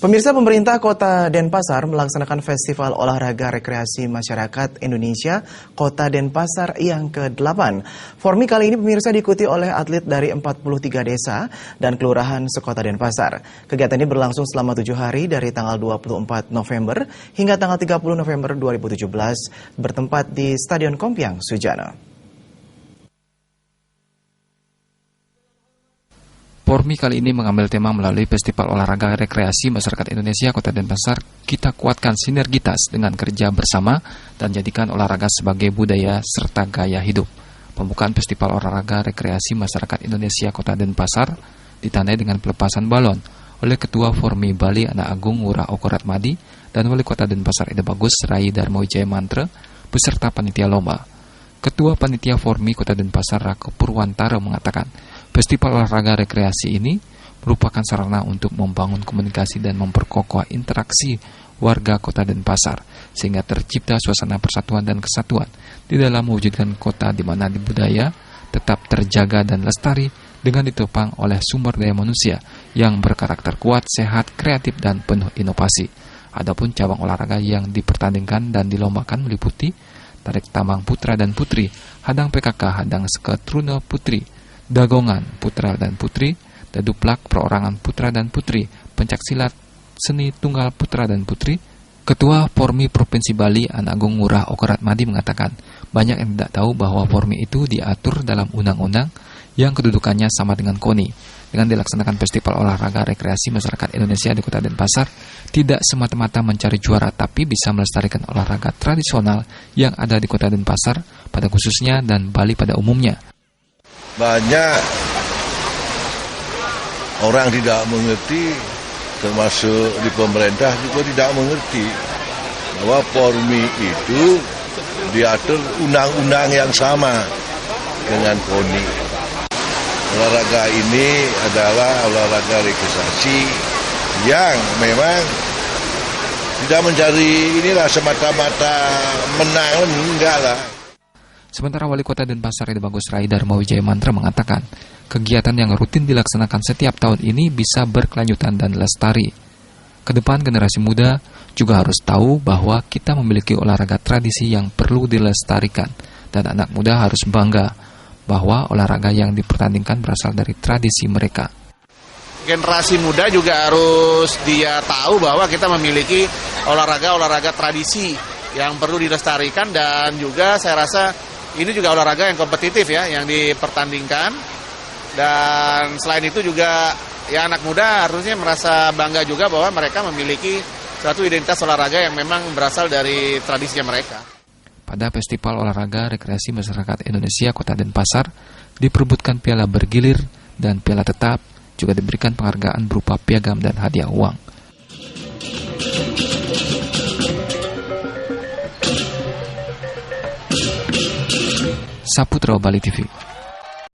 Pemirsa, pemerintah Kota Denpasar melaksanakan Festival Olahraga Rekreasi Masyarakat Indonesia Kota Denpasar yang ke-8. Formi kali ini pemirsa diikuti oleh atlet dari 43 desa dan kelurahan sekota Denpasar. Kegiatan ini berlangsung selama 7 hari dari tanggal 24 November hingga tanggal 30 November 2017 bertempat di Stadion Kompiang Sujana. Formi kali ini mengambil tema melalui Festival Olahraga Rekreasi Masyarakat Indonesia Kota Denpasar, kita kuatkan sinergitas dengan kerja bersama dan jadikan olahraga sebagai budaya serta gaya hidup. Pembukaan Festival Olahraga Rekreasi Masyarakat Indonesia Kota Denpasar ditandai dengan pelepasan balon oleh Ketua Formi Bali Anak Agung Ngurah Okorat Madi dan Wali Kota Denpasar Ida Bagus Rai Darmo Wijaya Mantra beserta panitia lomba. Ketua Panitia Formi Kota Denpasar Rako Purwantara mengatakan, Festival olahraga rekreasi ini merupakan sarana untuk membangun komunikasi dan memperkokoh interaksi warga Kota Denpasar sehingga tercipta suasana persatuan dan kesatuan di dalam mewujudkan kota di mana budaya tetap terjaga dan lestari dengan ditopang oleh sumber daya manusia yang berkarakter kuat, sehat, kreatif, dan penuh inovasi. Adapun cabang olahraga yang dipertandingkan dan dilombakan meliputi tarik tambang putra dan putri, hadang PKK, hadang sketruna putri, dagongan putra dan putri, daduplak perorangan putra dan putri, pencaksilat seni tunggal putra dan putri. Ketua Formi Provinsi Bali Anak Agung Ngurah Okorat Madi mengatakan, banyak yang tidak tahu bahwa Formi itu diatur dalam undang-undang yang kedudukannya sama dengan KONI. Dengan dilaksanakan Festival Olahraga Rekreasi Masyarakat Indonesia di Kota Denpasar, tidak semata-mata mencari juara, tapi bisa melestarikan olahraga tradisional yang ada di Kota Denpasar pada khususnya dan Bali pada umumnya. Banyak orang tidak mengerti, termasuk di pemerintah juga tidak mengerti bahwa Formi itu diatur undang-undang yang sama dengan KONI. Olahraga ini adalah olahraga rekreasi yang memang tidak mencari inilah semata-mata menang, enggak lah. Sementara Wali Kota Denpasar Ida Bagus Rai Darmo Wijaya Mantra mengatakan, kegiatan yang rutin dilaksanakan setiap tahun ini bisa berkelanjutan dan lestari. Kedepan generasi muda juga harus tahu bahwa kita memiliki olahraga tradisi yang perlu dilestarikan dan anak muda harus bangga bahwa olahraga yang dipertandingkan berasal dari tradisi mereka. Generasi muda juga harus dia tahu bahwa kita memiliki olahraga tradisi yang perlu dilestarikan dan juga saya rasa ini juga olahraga yang kompetitif ya, yang dipertandingkan. Dan selain itu juga ya anak muda harusnya merasa bangga juga bahwa mereka memiliki suatu identitas olahraga yang memang berasal dari tradisinya mereka. Pada Festival Olahraga Rekreasi Masyarakat Indonesia Kota Denpasar diperebutkan piala bergilir dan piala tetap, juga diberikan penghargaan berupa piagam dan hadiah uang. Saputra Bali TV.